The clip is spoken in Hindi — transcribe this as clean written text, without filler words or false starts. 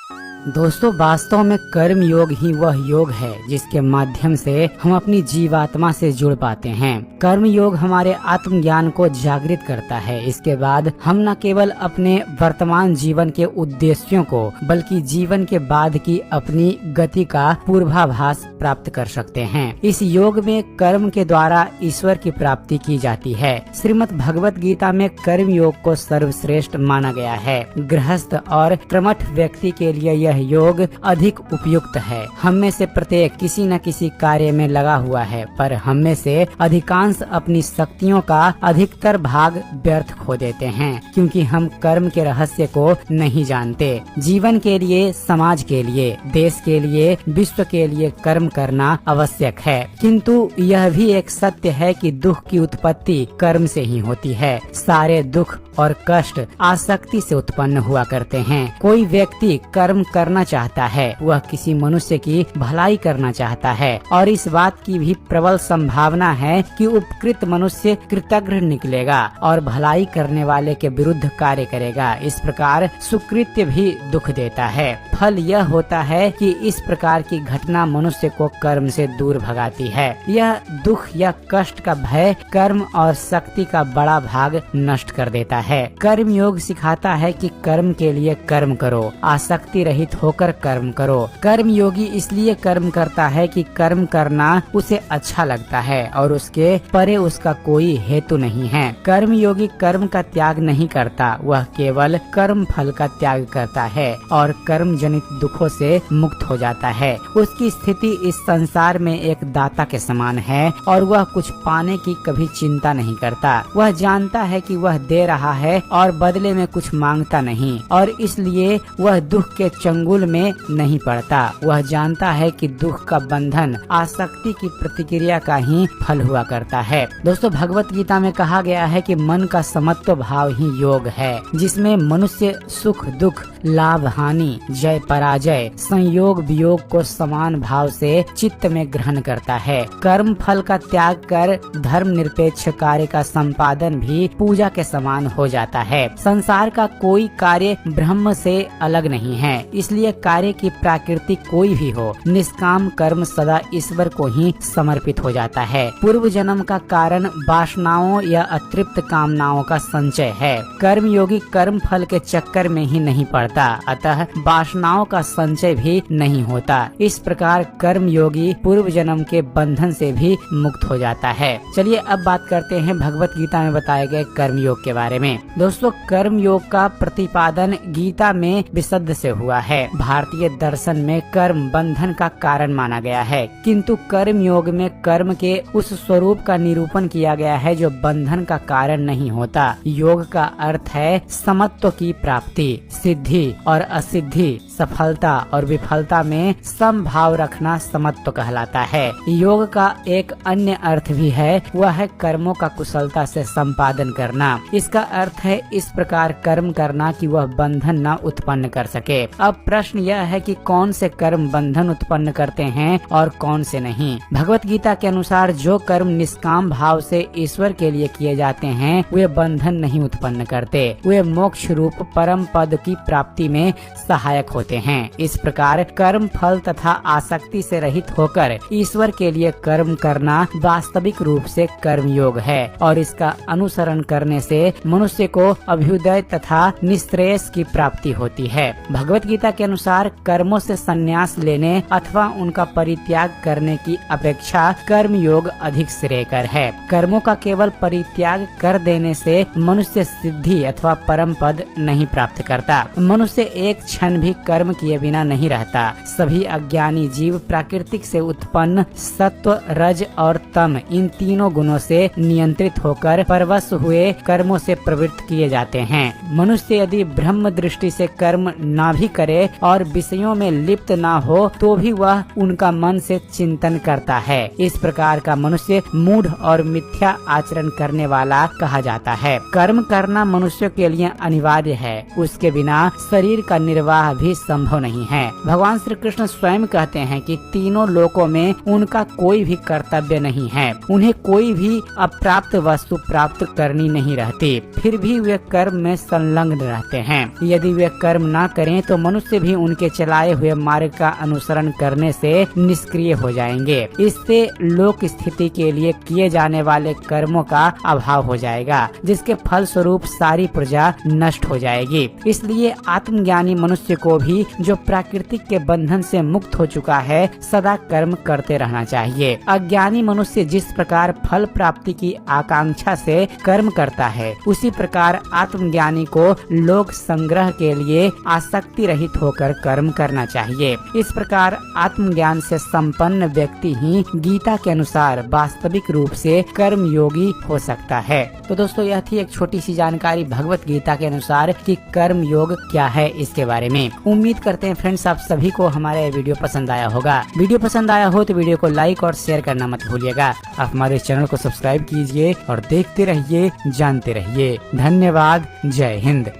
दोस्तों, वास्तव में कर्म योग ही वह योग है जिसके माध्यम से हम अपनी जीवात्मा से जुड़ पाते हैं। कर्म योग हमारे आत्मज्ञान को जागृत करता है। इसके बाद हम न केवल अपने वर्तमान जीवन के उद्देश्यों को बल्कि जीवन के बाद की अपनी गति का पूर्वाभास प्राप्त कर सकते हैं। इस योग में कर्म के द्वारा ईश्वर की प्राप्ति की जाती है। श्रीमद् भगवत गीता में कर्म योग को सर्वश्रेष्ठ माना गया है। गृहस्थ और कर्मठ व्यक्ति के लिए यह योग अधिक उपयुक्त है। हम में से प्रत्येक किसी न किसी कार्य में लगा हुआ है, पर हम में से अधिकांश अपनी शक्तियों का अधिकतर भाग व्यर्थ खो देते हैं, क्योंकि हम कर्म के रहस्य को नहीं जानते। जीवन के लिए, समाज के लिए, देश के लिए, विश्व के लिए कर्म करना आवश्यक है, किंतु यह भी एक सत्य है कि दुख की उत्पत्ति कर्म से ही होती है। सारे दुख और कष्ट आसक्ति से उत्पन्न हुआ करते हैं। कोई व्यक्ति कर्म करना चाहता है, वह किसी मनुष्य की भलाई करना चाहता है, और इस बात की भी प्रबल संभावना है कि उपकृत मनुष्य कृतज्ञ निकलेगा और भलाई करने वाले के विरुद्ध कार्य करेगा। इस प्रकार सुकृत्य भी दुख देता है। फल यह होता है कि इस प्रकार की घटना मनुष्य को कर्म से दूर भगाती है। यह दुख या कष्ट का भय कर्म और शक्ति का बड़ा भाग नष्ट कर देता है। कर्म योग सिखाता है कि कर्म के लिए कर्म करो, आसक्ति रहित होकर कर्म करो। कर्म योगी इसलिए कर्म करता है कि कर्म करना उसे अच्छा लगता है और उसके परे उसका कोई हेतु नहीं है। कर्म योगी कर्म का त्याग नहीं करता, वह केवल कर्म फल का त्याग करता है और कर्म जनित दुखों से मुक्त हो जाता है। उसकी स्थिति इस संसार में एक दाता के समान है और वह कुछ पाने की कभी चिंता नहीं करता। वह जानता है कि वह दे रहा है और बदले में कुछ मांगता नहीं, और इसलिए वह दुख के चंगुल में नहीं पड़ता। वह जानता है कि दुख का बंधन आसक्ति की प्रतिक्रिया का ही फल हुआ करता है। दोस्तों, भगवत गीता में कहा गया है कि मन का समत्व भाव ही योग है, जिसमें मनुष्य सुख दुख, लाभ हानि, जय पराजय, संयोग वियोग को समान भाव से चित्त में ग्रहण करता है। कर्म फल का त्याग कर धर्म निरपेक्ष कार्य का संपादन भी पूजा के समान हो जाता है। संसार का कोई कार्य ब्रह्म से अलग नहीं है, इसलिए कार्य की प्रकृति कोई भी हो, निष्काम कर्म सदा ईश्वर को ही समर्पित हो जाता है। पूर्व जन्म का कारण वासनाओं या अतृप्त कामनाओं का संचय है। कर्म योगी कर्म फल के चक्कर में ही नहीं पड़ता, अतः वासनाओं का संचय भी नहीं होता। इस प्रकार कर्म योगी पूर्व जन्म के बंधन से भी मुक्त हो जाता है। चलिए अब बात करते हैं भगवत गीता में बताए गए कर्म योग के बारे में। दोस्तों, कर्म योग का प्रतिपादन गीता में विशुद्ध से हुआ है। भारतीय दर्शन में कर्म बंधन का कारण माना गया है, किंतु कर्म योग में कर्म के उस स्वरूप का निरूपण किया गया है जो बंधन का कारण नहीं होता। योग का अर्थ है समत्व की प्राप्ति, सिद्धि और असिद्धि, सफलता और विफलता में समभाव रखना समत्व कहलाता है। योग का एक अन्य अर्थ भी है, वह है कर्मों का कुशलता से संपादन करना। इसका अर्थ है इस प्रकार कर्म करना कि वह बंधन न उत्पन्न कर सके। अब प्रश्न यह है कि कौन से कर्म बंधन उत्पन्न करते हैं और कौन से नहीं। भगवत गीता के अनुसार जो कर्म निष्काम भाव से ईश्वर के लिए किए जाते हैं वे बंधन नहीं उत्पन्न करते, वे मोक्ष रूप परम पद की प्राप्ति में सहायक होते हैं। इस प्रकार कर्म फल तथा आसक्ति से रहित होकर ईश्वर के लिए कर्म करना वास्तविक रूप से कर्म योग है, और इसका अनुसरण करने से मनुष्य को अभ्युदय तथा निश्रेयस की प्राप्ति होती है। भगवत गीता के अनुसार कर्मों से संन्यास लेने अथवा उनका परित्याग करने की अपेक्षा कर्म योग अधिक श्रेयकर है। कर्मों का केवल परित्याग कर देने से मनुष्य सिद्धि अथवा परम पद नहीं प्राप्त करता। मनुष्य एक क्षण भी कर्म किए बिना नहीं रहता। सभी अज्ञानी जीव प्राकृतिक से उत्पन्न सत्व, रज और तम, इन तीनों गुणों से नियंत्रित होकर परवश हुए कर्मों से प्रवृत्त किए जाते हैं। मनुष्य यदि ब्रह्म दृष्टि से कर्म ना भी करे और विषयों में लिप्त ना हो तो भी वह उनका मन से चिंतन करता है। इस प्रकार का मनुष्य मूढ़ और मिथ्या आचरण करने वाला कहा जाता है। कर्म करना मनुष्य के लिए अनिवार्य है, उसके बिना शरीर का निर्वाह भी संभव नहीं है। भगवान श्री कृष्ण स्वयं कहते हैं कि तीनों लोकों में उनका कोई भी कर्तव्य नहीं है, उन्हें कोई भी अप्राप्त वस्तु प्राप्त करनी नहीं रहती, फिर भी वे कर्म में संलग्न रहते हैं। यदि वे कर्म न करें तो मनुष्य भी उनके चलाए हुए मार्ग का अनुसरण करने से निष्क्रिय हो जाएंगे। इससे लोक स्थिति के लिए किए जाने वाले कर्मों का अभाव हो जाएगा, जिसके फल स्वरूप सारी प्रजा नष्ट हो जाएगी। इसलिए आत्मज्ञानी मनुष्य को भी, जो प्राकृतिक के बंधन से मुक्त हो चुका है, सदा कर्म करते रहना चाहिए। अज्ञानी मनुष्य जिस प्रकार फल प्राप्ति की आकांक्षा से कर्म करता है, उसी प्रकार आत्मज्ञानी को लोक संग्रह के लिए आसक्ति रहित होकर कर्म करना चाहिए। इस प्रकार आत्मज्ञान से संपन्न व्यक्ति ही गीता के अनुसार वास्तविक रूप से कर्म योगी हो सकता है। तो दोस्तों, यह थी एक छोटी सी जानकारी भगवत गीता के अनुसार कि कर्म योग क्या है इसके बारे में। उम्मीद करते हैं फ्रेंड्स आप सभी को हमारा ये वीडियो पसंद आया होगा। वीडियो पसंद आया हो तो वीडियो को लाइक और शेयर करना मत भूलिएगा। आप हमारे चैनल को सब्सक्राइब कीजिए और देखते रहिए, जानते रहिए। धन्यवाद। जय हिंद।